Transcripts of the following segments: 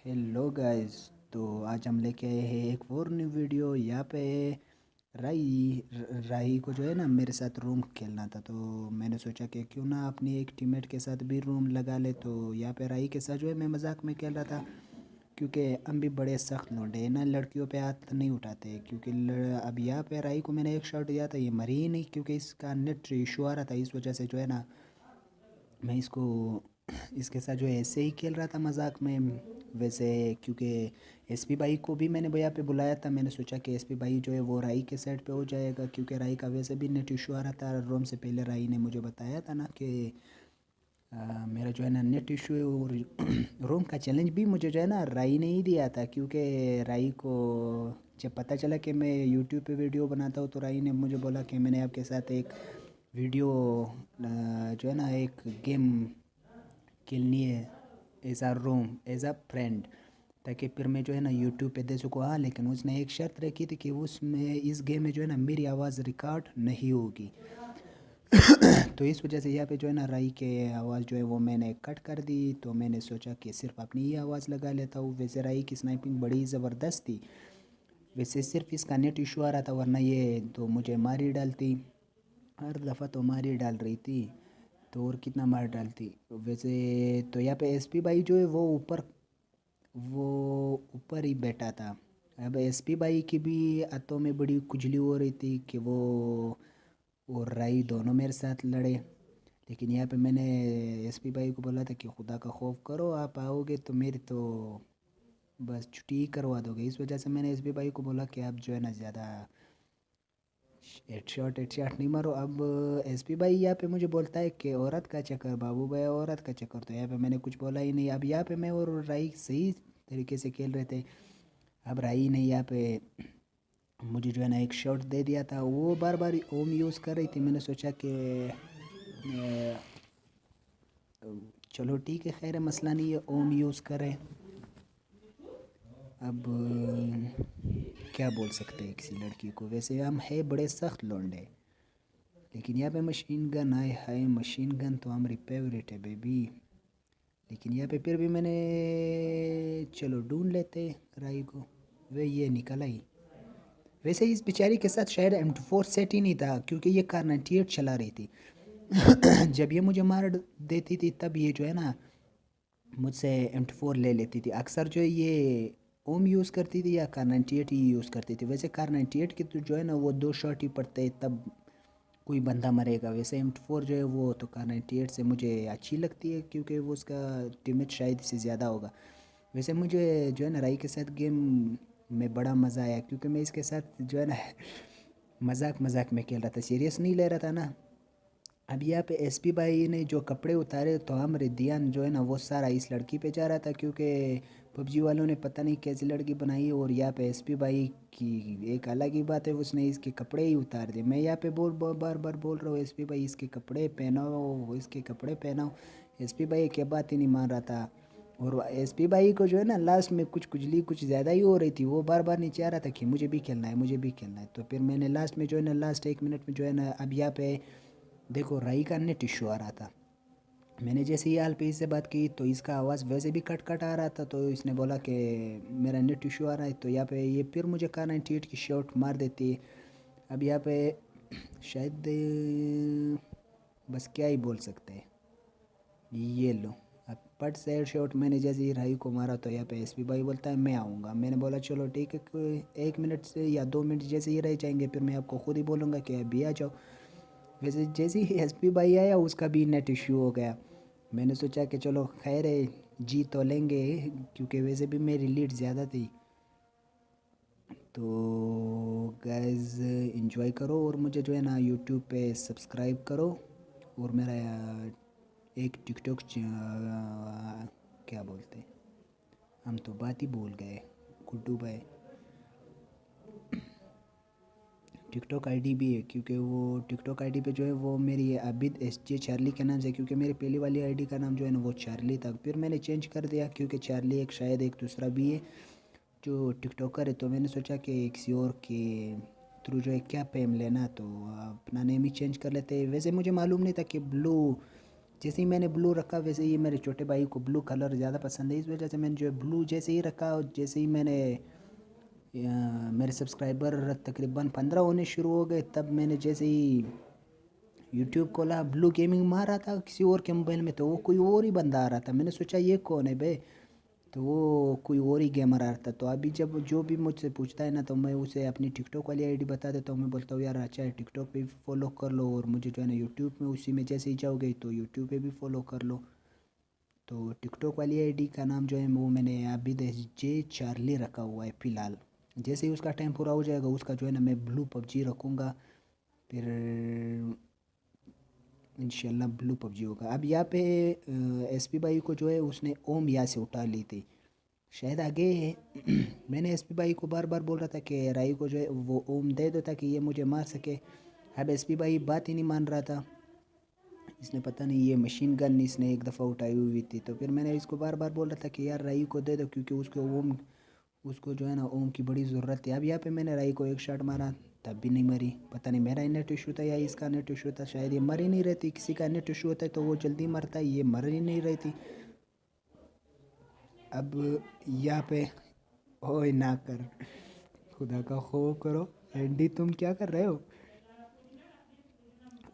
Hello guys. तो आज हम लेके आए हैं एक और न्यू वीडियो। यहाँ पे राही को जो है ना मेरे साथ रूम खेलना था, तो मैंने सोचा कि क्यों ना अपनी एक टीममेट के साथ भी रूम लगा ले। तो यहाँ पे राही के साथ जो है मैं मजाक में खेल रहा था, क्योंकि हम भी बड़े सख्त लौंडे हैं ना, लड़कियों पे हाथ नहीं उठाते। क्योंकि अब यहाँ पे राही को मैंने एक शॉट दिया था, ये मरी ही नहीं, क्योंकि इसका नेट इशू आ रहा था। इस वजह से जो है ना मैं इसको इसके साथ जो है ऐसे ही खेल रहा था मजाक में। वैसे क्योंकि एसपी भाई को भी मैंने भैया पे बुलाया था, मैंने सोचा कि एसपी भाई जो है वो राई के साइड पे हो जाएगा, क्योंकि राई का वैसे भी नेट इशू आ रहा था। रोम से पहले राई ने मुझे बताया था ना कि मेरा जो है ना नेट इशू है। और रोम का चैलेंज भी मुझे जो है ना राई ने ही दिया था, क्योंकि राई को जब पता चला कि मैं यूट्यूब पे वीडियो बनाता हूँ, तो राई ने मुझे बोला कि मैंने आपके साथ एक वीडियो जो है ना एक गेम खेलनी है एज आ रोम एज आ फ्रेंड, ताकि फिर मैं जो है ना यूट्यूब पे दे सकूँ। हाँ, लेकिन उसने एक शर्त रखी थी कि उसमें इस गेम में जो है ना मेरी आवाज़ रिकॉर्ड नहीं होगी। तो इस वजह से यहाँ पे जो है ना राई के आवाज़ जो है वो मैंने कट कर दी। तो मैंने सोचा कि सिर्फ अपनी ही आवाज़ लगा लेता हूँ। वैसे राई की स्नाइपिंग बड़ी ज़बरदस्त थी। वैसे सिर्फ इसका नेट इशू आ रहा था, वरना ये तो मुझे मार ही डालती। हर दफ़ा तो मार ही डाल रही थी, तो और कितना मार डालती। वैसे तो यहाँ पे एसपी भाई जो है वो ऊपर ही बैठा था। अब एसपी भाई की भी हाथों में बड़ी खुजली हो रही थी कि वो और राई दोनों मेरे साथ लड़े। लेकिन यहाँ पे मैंने एसपी भाई को बोला था कि खुदा का खौफ करो, आप आओगे तो मेरी तो बस छुट्टी ही करवा दोगे। इस वजह से मैंने एसपी भाई को बोला कि आप जो है ना ज़्यादा हेडशॉट नहीं मारो। अब एसपी भाई यहाँ पे मुझे बोलता है कि औरत का चक्कर बाबू भाई, औरत का चक्कर। तो यहाँ पे मैंने कुछ बोला ही नहीं। अब यहाँ पे मैं और राई सही तरीके से खेल रहे थे। अब राई ने यहाँ पे मुझे जो है ना एक शॉट दे दिया था, वो बार बार ओम यूज़ कर रही थी। मैंने सोचा कि चलो ठीक है, खैर है, मसला नहीं है, ओम यूज़ करें। अब क्या बोल सकते हैं किसी लड़की को। वैसे हम है बड़े सख्त लौंडे, लेकिन यहाँ पे मशीन गन आए हाय, मशीन गन तो हमारी फेवरेट है बेबी। लेकिन यहाँ पे फिर भी मैंने चलो ढूंढ लेते राई को। वे ये निकल आई। वैसे इस बेचारी के साथ शायद M24 सेट ही नहीं था, क्योंकि ये कार 98 चला रही थी। जब ये मुझे मार देती थी तब ये जो है ना मुझसे M24 ले लेती थी। अक्सर जो है ये ओम यूज़ करती थी या कार 98 ही यूज़ करती थी। वैसे कार 98 की तो जो है ना वो 2 शॉट ही पड़ते तब कोई बंदा मरेगा। वैसे M4 जो है वो तो कार 98 से मुझे अच्छी लगती है, क्योंकि वो उसका टीमेट शायद इससे ज़्यादा होगा। वैसे मुझे जो है ना राई के साथ गेम में बड़ा मज़ा आया, क्योंकि मैं इसके साथ जो है ना मजाक मजाक में खेल रहा था, सीरियस नहीं ले रहा था ना। अब यहाँ पे एसपी भाई ने जो कपड़े उतारे, तो हमारे ध्यान जो है ना वो सारा इस लड़की पे जा रहा था, क्योंकि पबजी वालों ने पता नहीं कैसी लड़की बनाई है। और यहाँ पे एसपी भाई की एक अलग ही बात है, उसने इसके कपड़े ही उतार दिए। मैं यहाँ पे बार बार बोल रहा हूँ एसपी भाई इसके कपड़े पहनाओ, इसके कपड़े पहनाओ। एसपी भाई क्या बात ही नहीं मान रहा था। और एसपी भाई को जो है ना लास्ट में कुछ खुजली कुछ ज़्यादा ही हो रही थी, वो बार बार नीचे आ रहा था कि मुझे भी खेलना है, मुझे भी खेलना है। तो फिर मैंने लास्ट में जो है ना लास्ट 1 मिनट में जो है ना, अब यहाँ पे देखो राई का नेट इशू आ रहा था। मैंने जैसे ही पे से बात की, तो इसका आवाज़ वैसे भी कट कट आ रहा था। तो इसने बोला कि मेरा नेट इशू आ रहा है। तो यहाँ पे ये फिर मुझे कार 98 की शॉट मार देती है। अब यहाँ पे शायद बस क्या ही बोल सकते हैं। ये लो, अब पट से शॉट मैंने जैसे ही राई को मारा, तो यहाँ पे एसपी भाई बोलता है मैं आऊँगा। मैंने बोला चलो ठीक है, 1 मिनट से या 2 मिनट जैसे ही रह जाएंगे, फिर मैं आपको खुद ही बोलूँगा कि अभी आ जाओ। वैसे जैसे ही एसपी भाई आया, उसका भी नेट इशू हो गया। मैंने सोचा कि चलो खैर है, जीत तो लेंगे, क्योंकि वैसे भी मेरी लीड ज़्यादा थी। तो गैज़ इंजॉय करो, और मुझे जो है ना यूट्यूब पे सब्सक्राइब करो। और मेरा एक टिकटॉक क्या बोलते हैं, हम तो बात ही भूल गए, गुड्डू भाई टिकटॉक आईडी भी है। क्योंकि वो टिकटॉक आईडी पे जो है वो मेरी आबिद SJ चार्ली के नाम से, क्योंकि मेरी पहली वाली आईडी का नाम जो है ना वो चार्ली था। फिर मैंने चेंज कर दिया, क्योंकि चार्ली एक शायद एक दूसरा भी है जो टिकटॉकर है। तो मैंने सोचा कि किसी और के थ्रू जो है क्या फेम लेना, तो अपना नेम ही चेंज कर लेते। वैसे मुझे मालूम नहीं था कि ब्लू जैसे ही मैंने ब्लू रखा वैसे ही मेरे छोटे भाई को ब्लू कलर ज़्यादा पसंद है, इस वजह से मैंने जो है ब्लू जैसे ही रखा और जैसे ही मैंने मेरे सब्सक्राइबर तकरीबन 15 होने शुरू हो गए, तब मैंने जैसे ही यूट्यूब खोला ब्लू गेमिंग मारा था किसी और के मोबाइल में, तो वो कोई और ही बंदा आ रहा था। मैंने सोचा ये कौन है भाई, तो वो कोई और ही गेमर आ रहा था। तो अभी जब जो भी मुझसे पूछता है ना, तो मैं उसे अपनी टिकटॉक वाली आईडी बता देता हूँ। मैं बोलता हूँ यार अच्छा है, टिकटॉक पे भी फॉलो कर लो, और मुझे जो है ना यूट्यूब में उसी में जैसे ही जाओगे तो यूट्यूब पे भी फॉलो कर लो। तो टिकटॉक वाली आईडी का नाम जो है वो मैंने अभी जे चार्ली रखा हुआ है फ़िलहाल। जैसे ही उसका टाइम पूरा हो जाएगा उसका जो है ना मैं ब्लू पबजी रखूँगा, फिर इंशाल्लाह ब्लू पबजी होगा। अब यहाँ पे एसपी भाई को जो है उसने ओम यहाँ से उठा ली थी, शायद आगे मैंने एसपी भाई को बार बार बोल रहा था कि राई को जो है वो ओम दे दो ताकि ये मुझे मार सके। अब एसपी भाई बात ही नहीं मान रहा था, इसने पता नहीं ये मशीन गन इसने एक दफ़ा उठाई हुई थी। तो फिर मैंने इसको बार बार बोल रहा था कि यार राई को दे दो, क्योंकि उसको जो है ना ओम की बड़ी ज़रूरत है। अब यहाँ पे मैंने राई को एक शॉट मारा, तब भी नहीं मरी। पता नहीं मेरा नेट इशू था या इसका नेट इशू था, शायद ये मर ही नहीं रहती। किसी का नेट इशू होता है तो वो जल्दी मरता है, ये मर ही नहीं रहती। अब यहाँ पे ओए ना कर, खुदा का खौफ करो। एंडी तुम क्या कर रहे हो?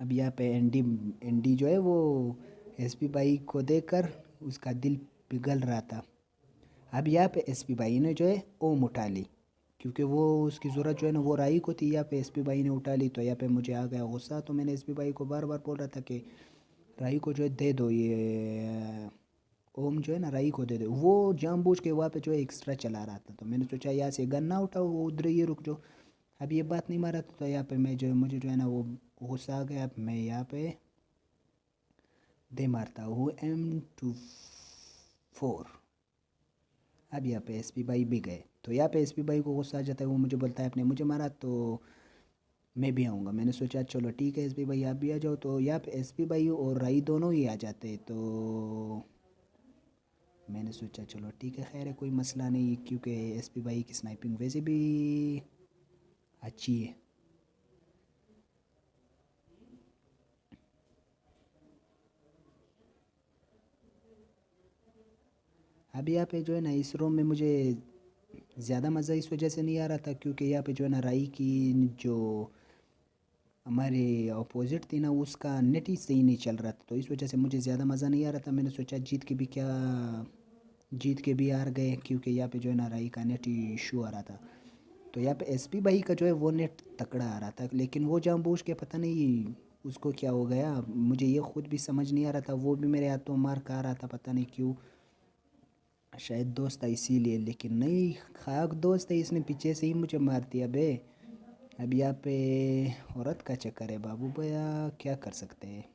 अब यहाँ पे एंडी एंडी जो है वो एसपी भाई को देखकर उसका दिल पिघल रहा था। अब यहाँ पे एसपी भाई ने जो है ओम उठा ली, क्योंकि वो उसकी ज़रूरत जो है ना वो राई को थी। यहाँ पे एसपी भाई ने उठा ली, तो यहाँ पे मुझे आ गया गुस्सा। तो मैंने एसपी भाई को बार बार बोल रहा था कि राई को जो है दे दो, ये ओम जो है ना राई को दे दो। वो जानबूझ के वहाँ पे जो है एक्स्ट्रा चला रहा था, तो मैंने सोचा यहाँ से गन ना उठाओ, वो उधर ही रुक जाओ। अब ये बात नहीं मारा था, तो यहाँ पे मैं जो है मुझे जो है ना वो गुस्सा आ गया। अब मैं यहाँ पे दे मारता हूँ M24। अब यहाँ पे एसपी भाई भी गए, तो यहाँ पे एसपी भाई को गुस्सा आ जाता है। वो मुझे बोलता है आपने मुझे मारा तो मैं भी आऊँगा। मैंने सोचा चलो ठीक है एसपी भाई आप भी आ जाओ। तो यहाँ पे एसपी भाई और राई दोनों ही आ जाते हैं, तो मैंने सोचा चलो ठीक है खैर है, कोई मसला नहीं, क्योंकि एसपी भाई की स्नाइपिंग वैसे भी अच्छी है। अब यहाँ पे जो है ना इस रूम में मुझे ज़्यादा मज़ा इस वजह से नहीं आ रहा था, क्योंकि यहाँ पे जो है ना राई की जो हमारे अपोजिट थी ना उसका नेट ही सही नहीं चल रहा था, तो इस वजह से मुझे ज़्यादा मज़ा नहीं आ रहा था। मैंने सोचा जीत के भी हार गए, क्योंकि यहाँ पे जो है ना राई का नेट इशू आ रहा था। तो यहाँ पे एसपी भाई का जो है वो नेट तकड़ा आ रहा था, लेकिन वो जानबूझ के पता नहीं उसको क्या हो गया, मुझे ये खुद भी समझ नहीं आ रहा था। वो भी मेरे हाथों मार खा रहा था, पता नहीं क्यों, शायद दोस्त था इसीलिए। लेकिन नहीं, खाक दोस्त है, इसने पीछे से ही मुझे मार दिया बे। अब यहाँ पे औरत का चक्कर है बाबू भैया, क्या कर सकते हैं।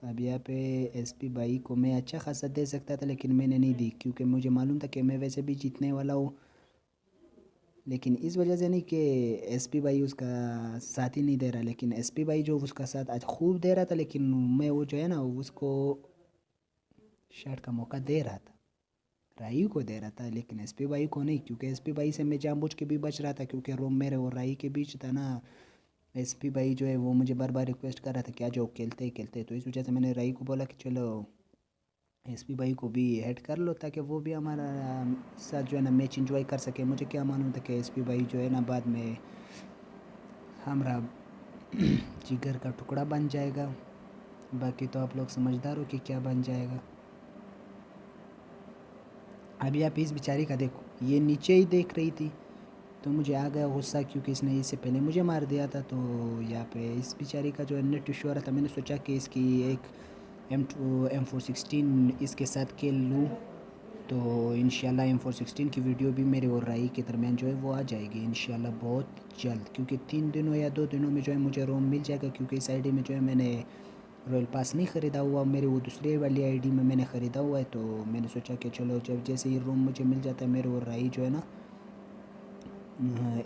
अब यहाँ पे एसपी भाई को मैं अच्छा खासा दे सकता था, लेकिन मैंने नहीं दी, क्योंकि मुझे मालूम था कि मैं वैसे भी जीतने वाला हूँ। लेकिन इस वजह से नहीं कि एसपी भाई उसका साथ ही नहीं दे रहा, लेकिन एसपी भाई जो उसका साथ आज खूब दे रहा था, लेकिन मैं वो जो है ना उसको शर्ट का मौका दे रहा था, राई को दे रहा था, लेकिन एसपी भाई को नहीं, क्योंकि एसपी भाई से मैं जानबूझ के भी बच रहा था, क्योंकि रूम मेरे और राई के बीच था ना। एसपी भाई जो है वो मुझे बार बार रिक्वेस्ट कर रहा था क्या जो खेलते ही खेलते, तो इस वजह से मैंने राई को बोला कि चलो एसपी भाई को भी ऐड कर लो, ताकि वो भी हमारा साथ जो है ना मैच एंजॉय कर सके। मुझे क्या मालूम था कि एसपी भाई जो है ना बाद में हमारा जिगर का टुकड़ा बन जाएगा। बाकी तो आप लोग समझदार हो कि क्या बन जाएगा। अभी आप इस बेचारी का देखो, ये नीचे ही देख रही थी, तो मुझे आ गया गुस्सा, क्योंकि इसने इससे पहले मुझे मार दिया था। तो यहाँ पे इस बेचारी का जो है नेट इशू आ रहा था, मैंने सोचा कि इसकी एक M416 इसके साथ खेल लूँ, तो इंशाल्लाह M416 की वीडियो भी मेरे और राई के दरमियान जो है वो आ जाएगी इंशाल्लाह बहुत जल्द, क्योंकि 3 दिनों या 2 दिनों में जो है मुझे रोम मिल जाएगा। क्योंकि इस आईडी में जो है मैंने रॉयल पास नहीं ख़रीदा हुआ, मेरे वो दूसरे वाली आईडी में मैंने ख़रीदा हुआ है। तो मैंने सोचा कि चलो जब जैसे ही रूम मुझे मिल जाता है मेरे और राई जो है ना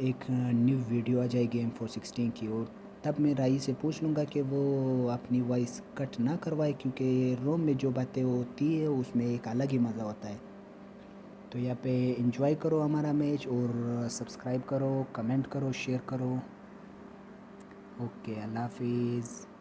एक न्यू वीडियो आ जाएगी M416 की, और तब मैं राई से पूछ लूँगा कि वो अपनी वॉइस कट ना करवाए, क्योंकि रोम में जो बातें होती है उसमें एक अलग ही मज़ा होता है। तो यहाँ पे एंजॉय करो हमारा मैच, और सब्सक्राइब करो, कमेंट करो, शेयर करो। ओके, अल्लाह हाफिज़।